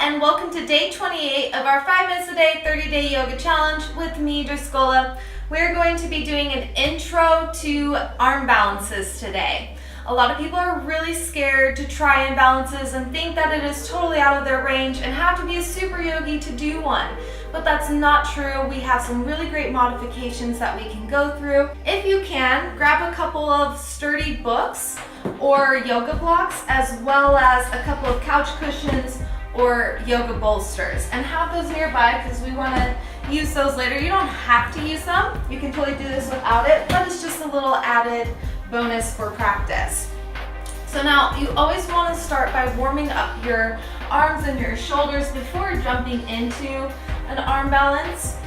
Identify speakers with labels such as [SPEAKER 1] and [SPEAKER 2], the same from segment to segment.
[SPEAKER 1] and welcome to day 28 of our 5 minutes a day, 30-day yoga challenge with me, Scola. We're going to be doing an intro to arm balances today. A lot of people are really scared to try imbalances and think that it is totally out of their range and have to be a super yogi to do one. But that's not true. We have some really great modifications that we can go through. If you can, grab a couple of sturdy books or yoga blocks, as well as a couple of couch cushions or yoga bolsters, and have those nearby because we want to use those later. You don't have to use them. You can totally do this without it, but it's just a little added bonus for practice. So now you always want to start by warming up your arms and your shoulders before jumping into an arm balance.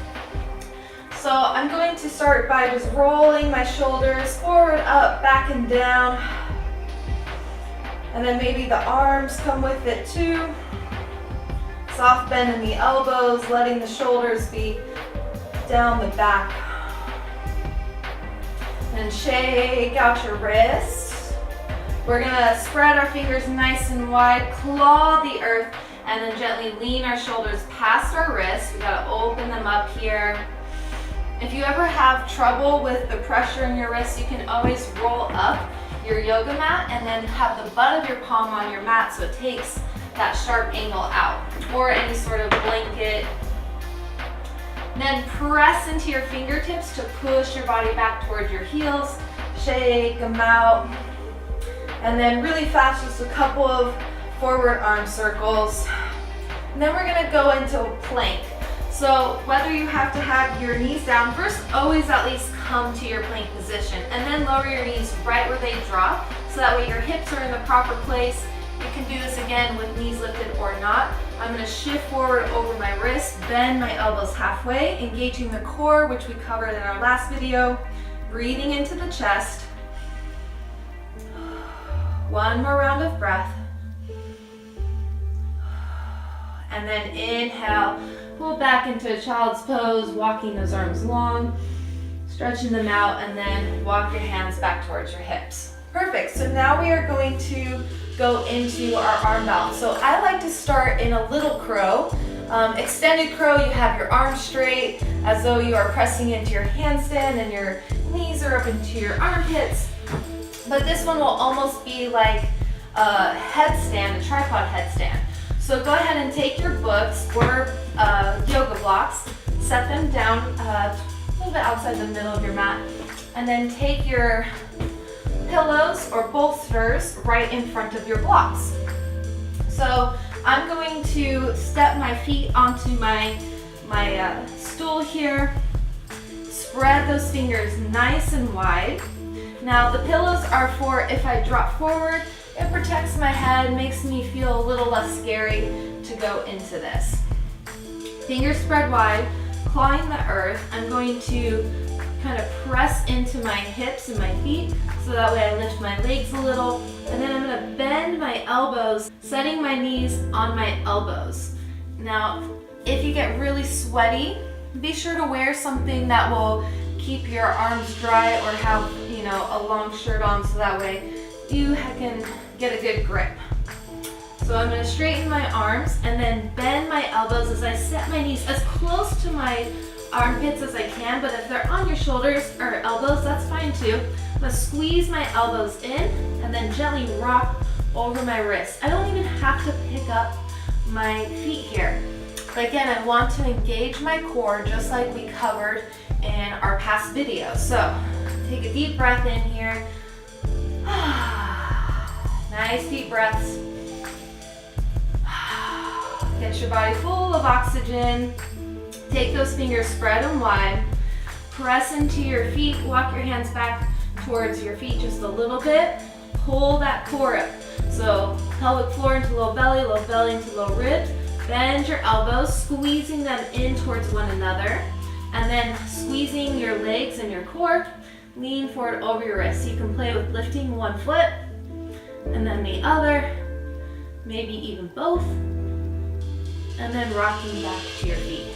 [SPEAKER 1] So I'm going to start by just rolling my shoulders forward, up, back, and down. And then maybe the arms come with it too. Soft bend in the elbows, letting the shoulders be down the back. And shake out your wrists. We're gonna spread our fingers nice and wide, claw the earth, and then gently lean our shoulders past our wrists. We gotta open them up here. If you ever have trouble with the pressure in your wrists, you can always roll up your yoga mat and then have the butt of your palm on your mat so it takes that sharp angle out, or any sort of blanket. Then press into your fingertips to push your body back towards your heels. Shake them out. And then really fast, just a couple of forward arm circles. And then we're gonna go into a plank. So whether you have to have your knees down, first always at least come to your plank position, and then lower your knees right where they drop, so that way your hips are in the proper place. You can do this again with knees lifted or not. I'm going to shift forward over my wrist, bend my elbows halfway, engaging the core, which we covered in our last video. Breathing into the chest. One more round of breath. And then inhale, pull back into a child's pose, walking those arms long, stretching them out, and then walk your hands back towards your hips. Perfect. So now we are going to go into our arm balance. So I like to start in a little crow. Extended crow, you have your arms straight as though you are pressing into your handstand and your knees are up into your armpits. But this one will almost be like a headstand, a tripod headstand. So go ahead and take your books or yoga blocks, set them down a little bit outside the middle of your mat, and then take your pillows or bolsters right in front of your blocks. So I'm going to step my feet onto my stool here, spread those fingers nice and wide. Now the pillows are for if I drop forward, it protects my head, makes me feel a little less scary to go into this. Fingers spread wide, clawing the earth. I'm going to kind of press into my hips and my feet so that way I lift my legs a little, and then I'm going to bend my elbows, setting my knees on my elbows. Now if you get really sweaty, be sure to wear something that will keep your arms dry, or have a long shirt on so that way you can get a good grip. So I'm going to straighten my arms and then bend my elbows as I set my knees as close to my armpits as I can, but if they're on your shoulders or elbows, that's fine too. I'm going to squeeze my elbows in and then gently rock over my wrists. I don't even have to pick up my feet here. But again, I want to engage my core just like we covered in our past video. So take a deep breath in here. Nice deep breaths. Get your body full of oxygen. Take those fingers, spread them wide. Press into your feet, walk your hands back towards your feet just a little bit. Pull that core up. So pelvic floor into low belly into low ribs. Bend your elbows, squeezing them in towards one another. And then squeezing your legs and your core. Lean forward over your wrists. You can play with lifting one foot and then the other, maybe even both. And then rocking back to your feet.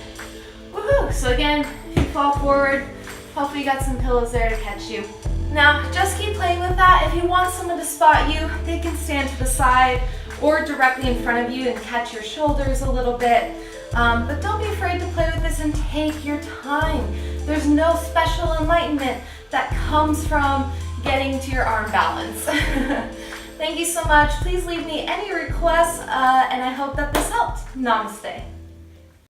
[SPEAKER 1] Woohoo! So again, if you fall forward, hopefully you got some pillows there to catch you. Now, just keep playing with that. If you want someone to spot you, they can stand to the side or directly in front of you and catch your shoulders a little bit. But don't be afraid to play with this and take your time. There's no special enlightenment that comes from getting to your arm balance. Thank you so much. Please leave me any requests, and I hope that this helped. Namaste.